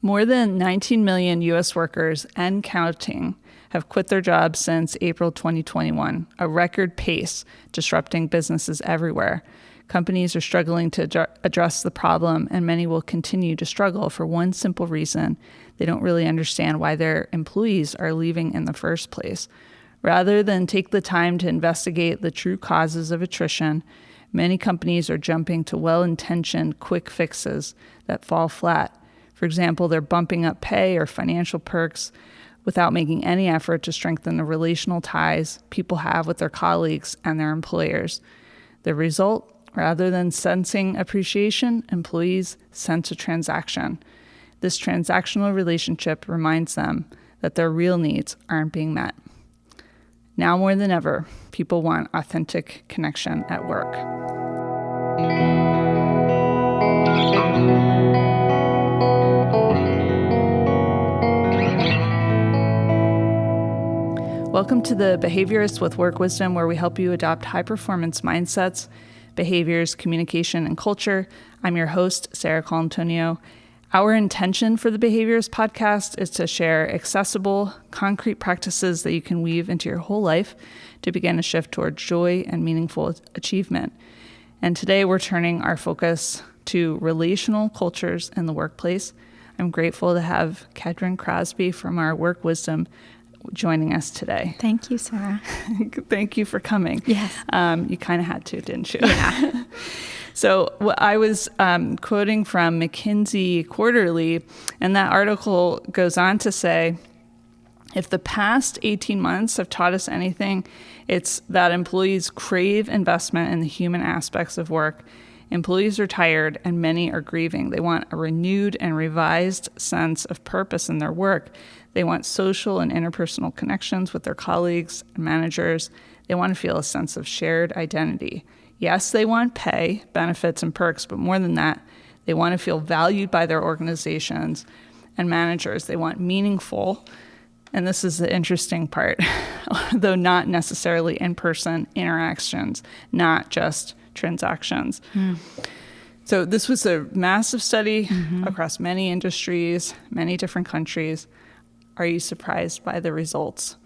More than 19 million U.S. workers and counting have quit their jobs since April 2021, a record pace disrupting businesses everywhere. Companies are struggling to address the problem, and many will continue to struggle for one simple reason. They don't really understand why their employees are leaving in the first place. Rather than take the time to investigate the true causes of attrition, many companies are jumping to well-intentioned quick fixes that fall flat. For example, they're bumping up pay or financial perks without making any effort to strengthen the relational ties people have with their colleagues and their employers. The result, rather than sensing appreciation, employees sense a transaction. This transactional relationship reminds them that their real needs aren't being met. Now more than ever, people want authentic connection at work. Welcome to the Behaviorist with Work Wisdom, where we help you adopt high-performance mindsets, behaviors, communication, and culture. I'm your host, Sarah Colantonio. Our intention for the Behaviorist podcast is to share accessible, concrete practices that you can weave into your whole life to begin a shift toward joy and meaningful achievement. And today we're turning our focus to relational cultures in the workplace. I'm grateful to have Kedren Crosby from our Work Wisdom joining us today. Thank you, Sarah. Thank you for coming. Yes. You kind of had to, didn't you? Yeah. So I was quoting from McKinsey Quarterly, and that article goes on to say, if the past 18 months have taught us anything, it's that employees crave investment in the human aspects of work. Employees are tired and many are grieving. They want a renewed and revised sense of purpose in their work. They want social and interpersonal connections with their colleagues and managers. They want to feel a sense of shared identity. Yes, they want pay, benefits, and perks, but more than that, they want to feel valued by their organizations and managers. They want meaningful, and this is the interesting part, though not necessarily in-person interactions, not just transactions. So this was a massive study across many industries, many different countries. Are you surprised by the results?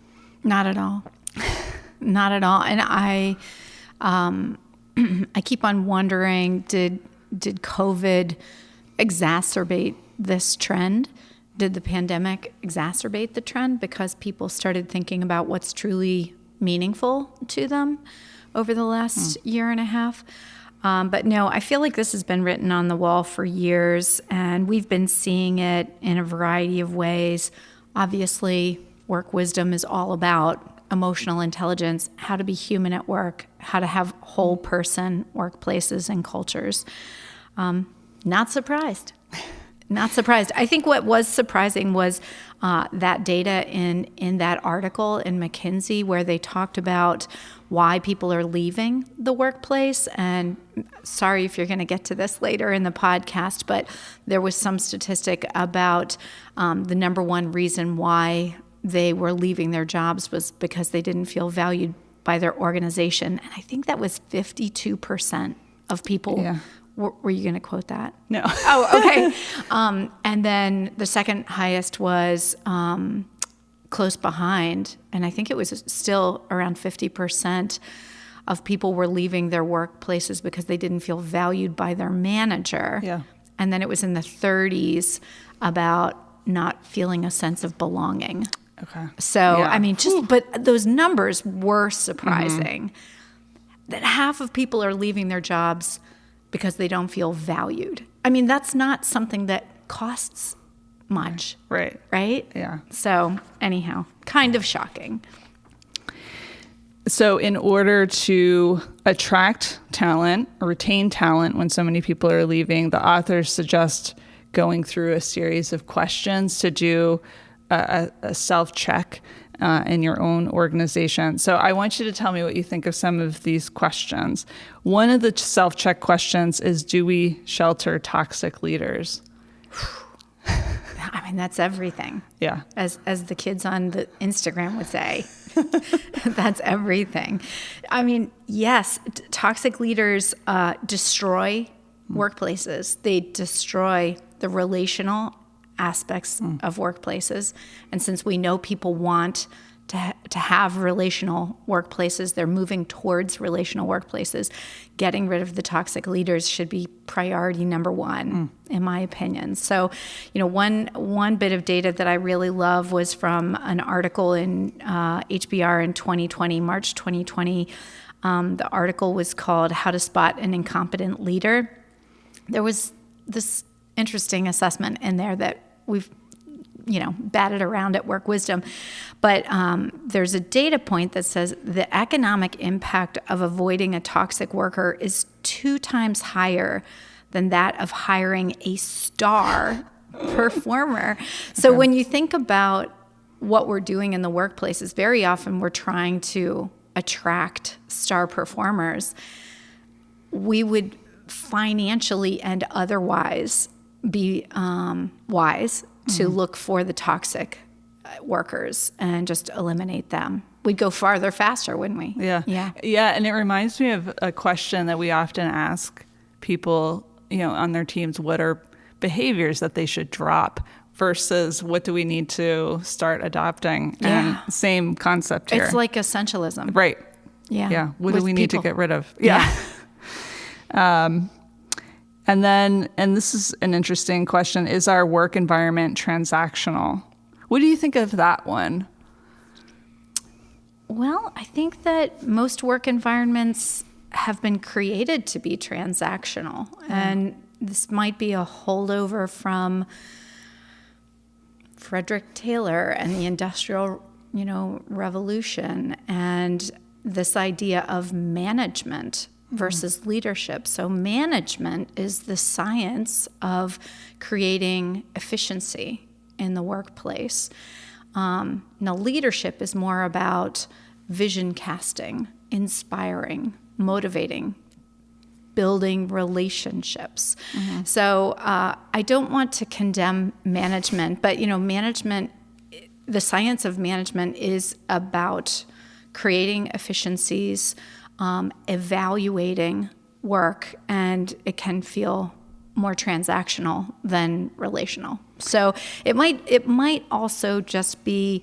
Not at all. Not at all. And I keep on wondering, did COVID exacerbate this trend? Did the pandemic exacerbate the trend because people started thinking about what's truly meaningful to them over the last year and a half? But no, I feel like this has been written on the wall for years, and we've been seeing it in a variety of ways. Obviously, Work Wisdom is all about emotional intelligence, how to be human at work, how to have whole person workplaces and cultures. Not surprised. Not surprised. I think what was surprising was that data in that article in McKinsey, where they talked about why people are leaving the workplace. And sorry if you're going to get to this later in the podcast, but there was some statistic about the number one reason why they were leaving their jobs was because they didn't feel valued by their organization. And I think that was 52% of people. Yeah. Were you going to quote that? No. Oh, okay. And then the second highest was close behind, and I think it was still around 50% of people were leaving their workplaces because they didn't feel valued by their manager. Yeah. And then it was in the 30s about not feeling a sense of belonging. Okay. So, Yeah. I mean, but those numbers were surprising. That half of people are leaving their jobs because they don't feel valued. I mean, that's not something that costs much. Right. Right? Yeah. So anyhow, kind of shocking. So in order to attract talent or retain talent when so many people are leaving, the authors suggest going through a series of questions to do a self-check in your own organization. So I want you to tell me what you think of some of these questions. One of the self-check questions is, do we shelter toxic leaders? I mean, that's everything. Yeah. As the kids on the Instagram would say, that's everything. I mean, yes, toxic leaders destroy workplaces. They destroy the relational aspects of workplaces. And since we know people want to have relational workplaces, they're moving towards relational workplaces. Getting rid of the toxic leaders should be priority number one, in my opinion. So, one bit of data that I really love was from an article in HBR in 2020, March 2020. The article was called "How to Spot an Incompetent Leader." There was this interesting assessment in there that we've batted around at Work Wisdom. But there's a data point that says the economic impact of avoiding a toxic worker is 2 times higher than that of hiring a star performer. So when you think about what we're doing in the workplaces, very often we're trying to attract star performers. We would financially and otherwise be wise to look for the toxic workers and just eliminate them. We'd go farther faster, wouldn't we? Yeah. And it reminds me of a question that we often ask people, on their teams, what are behaviors that they should drop versus what do we need to start adopting? Yeah. And same concept here. It's like essentialism. Right. Yeah. What do we need to get rid of? Yeah. And this is an interesting question. Is our work environment transactional? What do you think of that one? Well, I think that most work environments have been created to be transactional. And this might be a holdover from Frederick Taylor and the Industrial, Revolution, and this idea of management versus leadership. So management is the science of creating efficiency in the workplace. Now, leadership is more about vision casting, inspiring, motivating, building relationships. So I don't want to condemn management, but management, the science of management is about creating efficiencies, evaluating work, and it can feel more transactional than relational. So it might also just be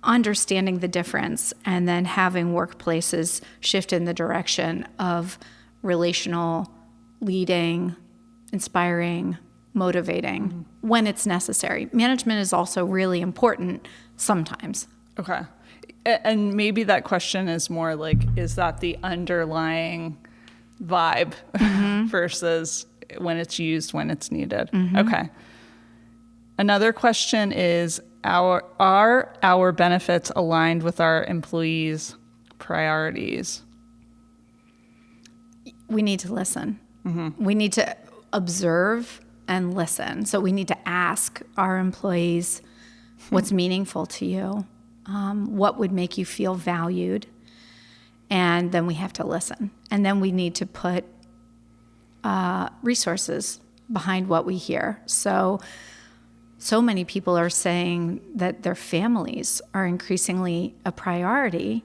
understanding the difference and then having workplaces shift in the direction of relational, leading, inspiring, motivating when it's necessary. Management is also really important sometimes. Okay. And maybe that question is more like, is that the underlying vibe versus when it's used, when it's needed? Okay. Another question is, are our benefits aligned with our employees' priorities? We need to listen. We need to observe and listen. So we need to ask our employees, what's meaningful to you? What would make you feel valued? And then we have to listen. And then we need to put resources behind what we hear. So many people are saying that their families are increasingly a priority.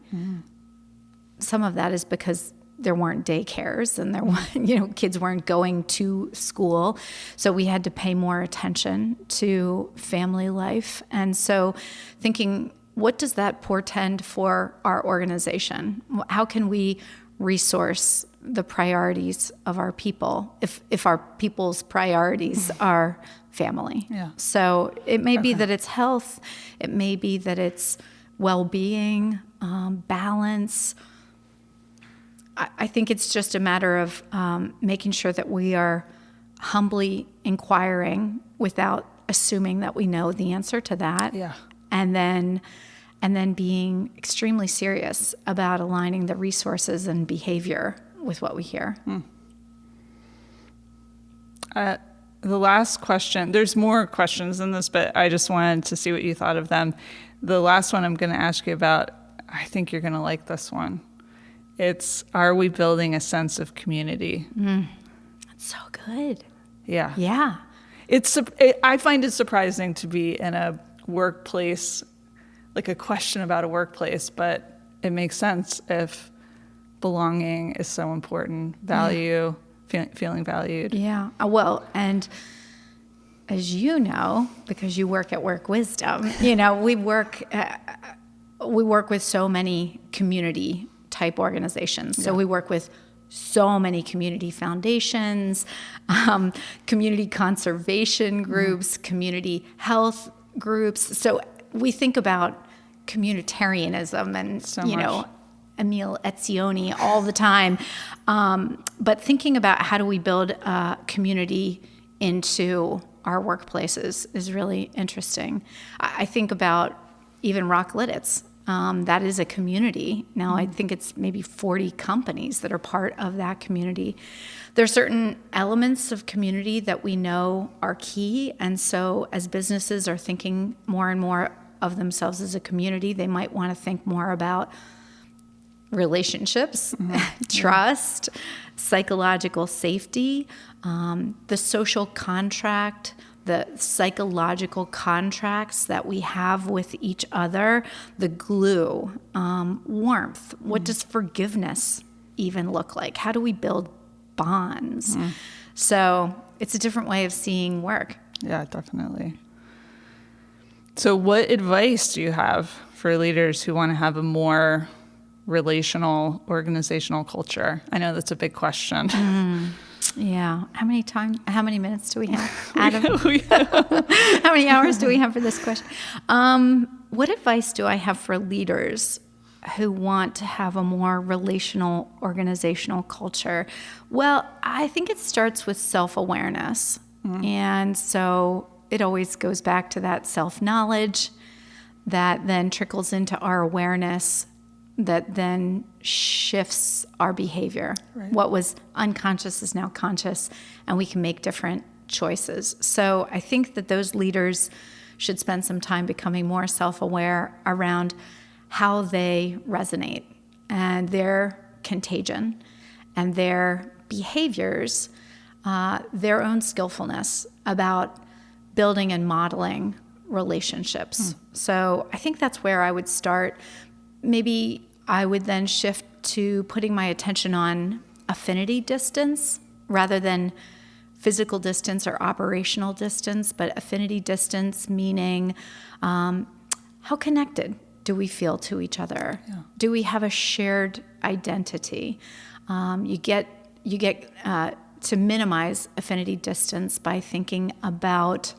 Some of that is because there weren't daycares and kids weren't going to school. So we had to pay more attention to family life. And so thinking, what does that portend for our organization? How can we resource the priorities of our people if our people's priorities are family? Yeah. So it may be that it's health, it may be that it's well-being, balance. I think it's just a matter of making sure that we are humbly inquiring without assuming that we know the answer to that. Yeah. And then being extremely serious about aligning the resources and behavior with what we hear. The last question, there's more questions in this, but I just wanted to see what you thought of them. The last one I'm going to ask you about, I think you're going to like this one. It's, are we building a sense of community? That's so good. Yeah. Yeah. I find it surprising to be in a workplace, like a question about a workplace, but it makes sense if belonging is so important, feeling valued. Yeah. Well, and as you know, because you work at Work Wisdom, you know, we work with so many community type organizations. So we work with so many community foundations, community conservation groups, community health groups. So we think about communitarianism and, you know, Emile Etzioni all the time. But thinking about how do we build a community into our workplaces is really interesting. I think about even Rock Lidditz. That is a community. Now, I think it's maybe 40 companies that are part of that community. There are certain elements of community that we know are key. And so as businesses are thinking more and more of themselves as a community, they might want to think more about relationships, trust, psychological safety, the social contract, the psychological contracts that we have with each other, the glue, warmth. What does forgiveness even look like? How do we build bonds? So it's a different way of seeing work. Yeah, definitely. So what advice do you have for leaders who want to have a more relational organizational culture? I know that's a big question. Yeah. How many minutes do we have, Adam? How many hours do we have for this question? What advice do I have for leaders who want to have a more relational organizational culture? Well, I think it starts with self-awareness. And so it always goes back to that self-knowledge that then trickles into our awareness, that then shifts our behavior. Right. What was unconscious is now conscious, and we can make different choices. So I think that those leaders should spend some time becoming more self-aware around how they resonate and their contagion and their behaviors, their own skillfulness about building and modeling relationships. So I think that's where I would start. Maybe I would then shift to putting my attention on affinity distance rather than physical distance or operational distance, but affinity distance meaning how connected do we feel to each other? Yeah. Do we have a shared identity? You get to minimize affinity distance by thinking about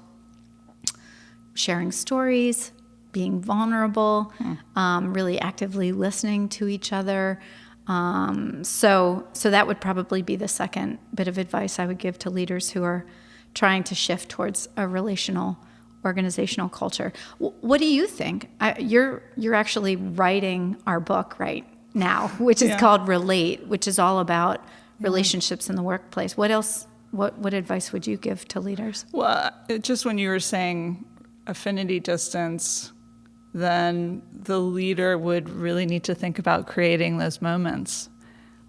sharing stories, being vulnerable, really actively listening to each other. So that would probably be the second bit of advice I would give to leaders who are trying to shift towards a relational organizational culture. What do you think? You're actually writing our book right now, which is called Relate, which is all about relationships in the workplace. What else? What advice would you give to leaders? Well, just when you were saying affinity distance, then the leader would really need to think about creating those moments.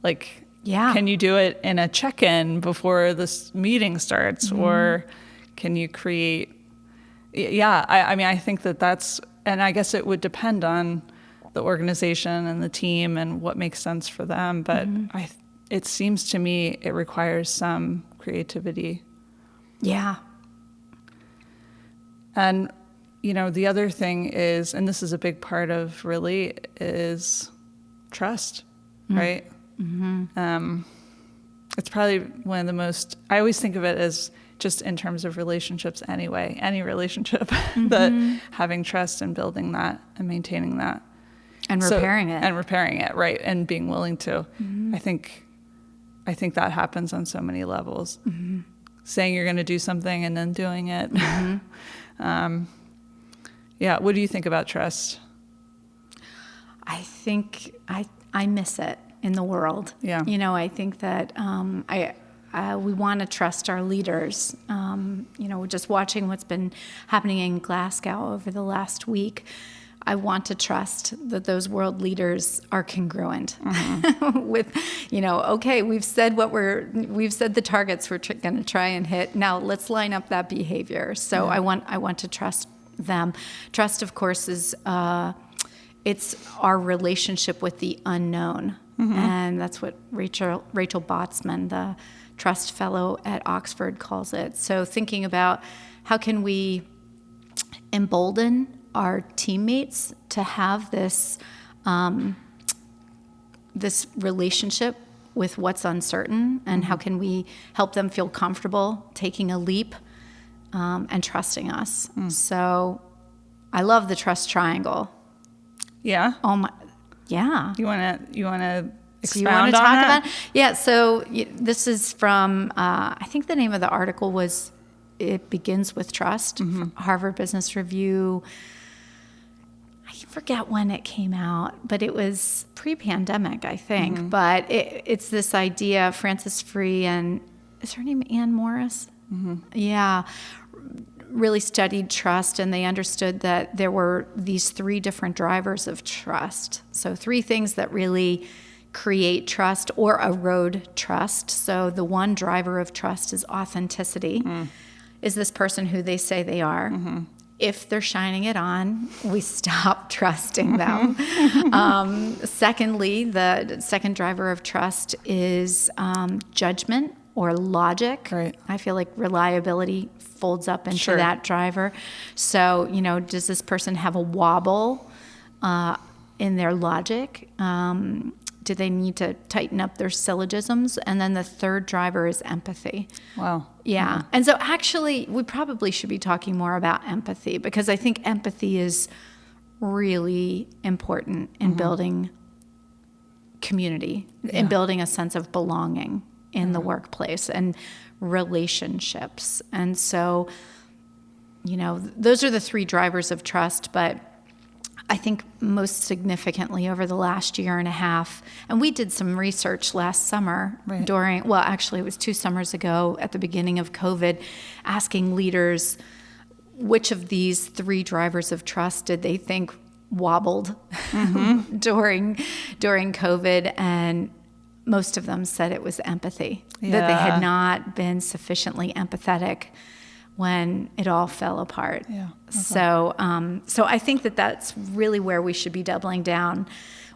Like, can you do it in a check-in before this meeting starts? Or can you create... I mean, I think that's... And I guess it would depend on the organization and the team and what makes sense for them. But it seems to me it requires some creativity. Yeah. And, you know, the other thing is, and this is a big part of Relate, is trust, right? It's probably one of the most, I always think of it as just in terms of relationships anyway, any relationship, that having trust and building that and maintaining that. And repairing it. And repairing it, right, and being willing to. I think that happens on so many levels. Saying you're going to do something and then doing it. What do you think about trust? I think I miss it in the world. Yeah. You know, I think that we want to trust our leaders. You know, just watching what's been happening in Glasgow over the last week, I want to trust that those world leaders are congruent with, you know, okay, we've said the targets we're going to try and hit. Now let's line up that behavior. So I want to trust them. Trust, of course, is it's our relationship with the unknown, and that's what Rachel Botsman, the Trust Fellow at Oxford, calls it. So thinking about how can we embolden our teammates to have this this relationship with what's uncertain, and how can we help them feel comfortable taking a leap and trusting us. So I love the trust triangle. Yeah. Oh my, yeah. You want to So you want expound to on talk that? about? Yeah. So this is from I think the name of the article was "It Begins with Trust," from Harvard Business Review. I forget when it came out, but it was pre-pandemic, I think. But it's this idea. Frances Free and is her name Ann Morris? Yeah. Really studied trust, and they understood that there were these 3 different drivers of trust. So 3 things that really create trust or erode trust. So the one driver of trust is authenticity. Is this person who they say they are? If they're shining it on, we stop trusting them. Secondly, the second driver of trust is judgment or logic. Right. I feel like reliability folds up into that driver. So, does this person have a wobble in their logic? Do they need to tighten up their syllogisms? And then the third driver is empathy. Wow. Yeah. And so actually, we probably should be talking more about empathy, because I think empathy is really important in building community, in building a sense of belonging in the workplace and relationships. And so, those are the 3 drivers of trust. But I think most significantly over the last year and a half, and we did some research last summer actually it was 2 summers ago at the beginning of COVID, asking leaders which of these 3 drivers of trust did they think wobbled during COVID, and most of them said it was empathy, that they had not been sufficiently empathetic when it all fell apart. Yeah. Okay. So I think that that's really where we should be doubling down,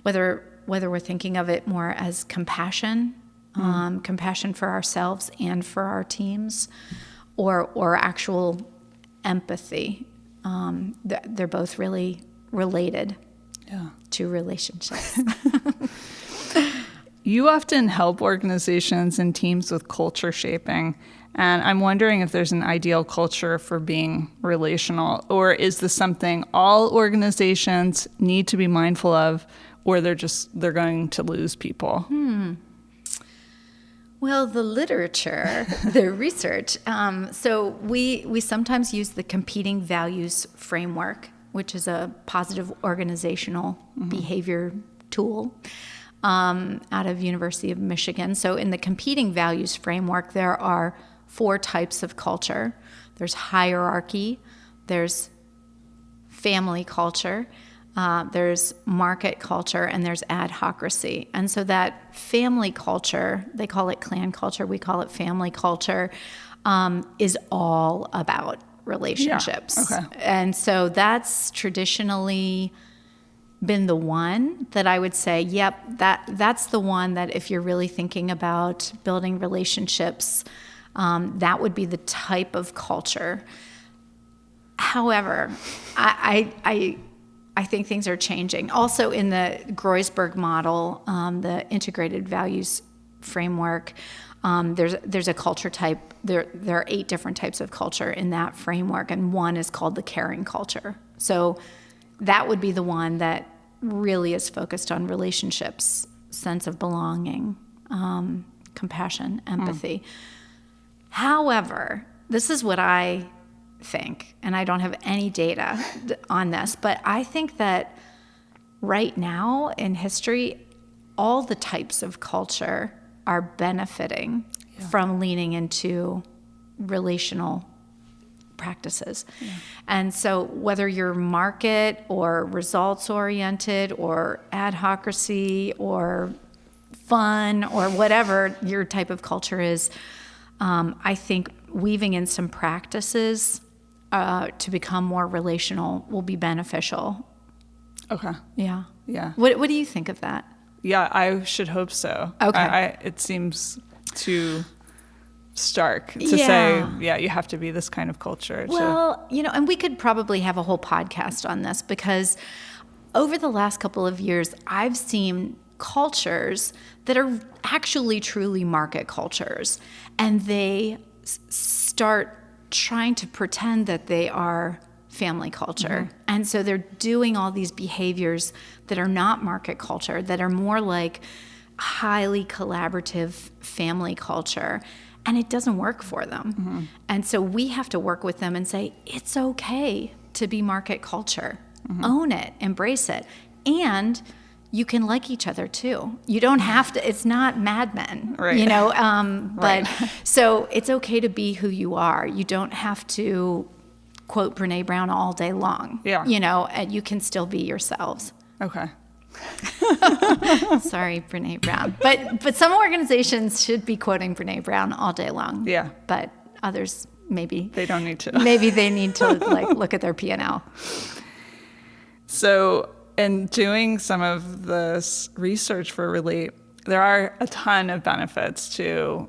whether we're thinking of it more as compassion, compassion for ourselves and for our teams, or actual empathy. They're both really related to relationships. You often help organizations and teams with culture shaping. And I'm wondering if there's an ideal culture for being relational, or is this something all organizations need to be mindful of, or they're going to lose people? Well, the literature, the research. So we sometimes use the competing values framework, which is a positive organizational behavior tool out of University of Michigan. So in the competing values framework, there are 4 types of culture. There's hierarchy, there's family culture, there's market culture, and there's adhocracy. And so that family culture, they call it clan culture, we call it family culture, is all about relationships. Yeah. Okay. And so that's traditionally been the one that I would say, yep, that's the one that if you're really thinking about building relationships, that would be the type of culture. However, I think things are changing. Also in the Groisberg model, the integrated values framework, there's a culture type. There are 8 different types of culture in that framework, and one is called the caring culture. So that would be the one that really is focused on relationships, sense of belonging, compassion, empathy. However, this is what I think, and I don't have any data on this, but I think that right now in history, all the types of culture are benefiting from leaning into relational practices. Yeah. And so whether you're market or results oriented or adhocracy or fun or whatever your type of culture is, I think weaving in some practices to become more relational will be beneficial. Okay. Yeah. Yeah. What do you think of that? Yeah, I should hope so. Okay. It seems to stark to say, yeah, you have to be this kind of culture. Well, and we could probably have a whole podcast on this, because over the last couple of years, I've seen cultures that are actually truly market cultures, and they start trying to pretend that they are family culture. Mm-hmm. And so they're doing all these behaviors that are not market culture, that are more like highly collaborative family culture, and it doesn't work for them. Mm-hmm. And so we have to work with them and say, it's okay to be market culture. Mm-hmm. Own it, embrace it. And you can like each other too. You don't have to, it's not Mad Men, right. But so it's okay to be who you are. You don't have to quote Brene Brown all day long. Yeah. And you can still be yourselves. Okay. Sorry, Brene Brown. But some organizations should be quoting Brene Brown all day long. Yeah. But others, maybe they don't need to. Maybe they need to look at their P&L. So in doing some of this research for Relate, there are a ton of benefits to,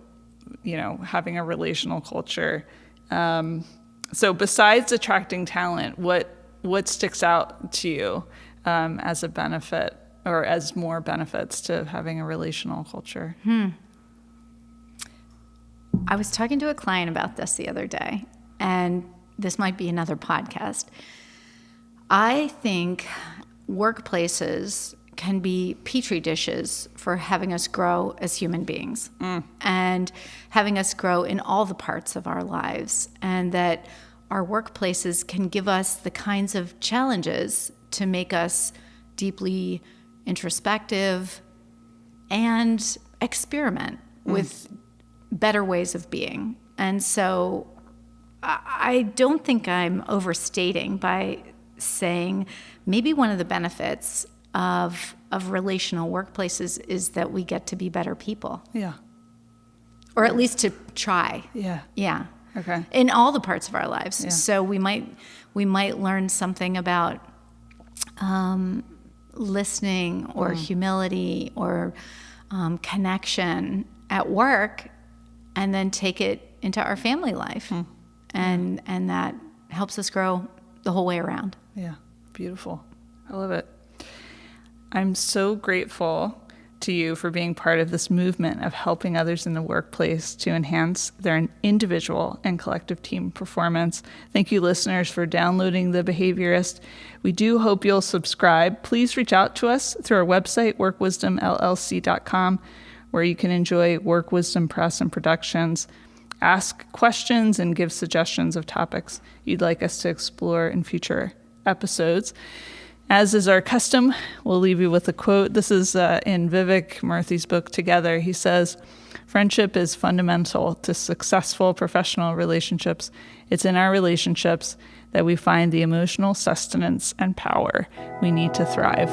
having a relational culture. So besides attracting talent, what sticks out to you as a benefit, or as more benefits to having a relational culture? I was talking to a client about this the other day, and this might be another podcast. I think workplaces can be petri dishes for having us grow as human beings and having us grow in all the parts of our lives, and that our workplaces can give us the kinds of challenges to make us deeply introspective and experiment with better ways of being. And so I don't think I'm overstating by saying maybe one of the benefits of relational workplaces is that we get to be better people. Yeah. Or at least to try. Yeah. Yeah. Okay. In all the parts of our lives. Yeah. So we might learn something about listening or humility or connection at work, and then take it into our family life. And that helps us grow the whole way around. Yeah, beautiful. I love it. I'm so grateful to you for being part of this movement of helping others in the workplace to enhance their individual and collective team performance. Thank you, listeners, for downloading The Behaviorist. We do hope you'll subscribe. Please reach out to us through our website, workwisdomllc.com, where you can enjoy Work Wisdom Press and Productions, ask questions, and give suggestions of topics you'd like us to explore in future episodes. As is our custom, we'll leave you with a quote. This is in Vivek Murthy's book, Together. He says, "Friendship is fundamental to successful professional relationships. It's in our relationships that we find the emotional sustenance and power we need to thrive."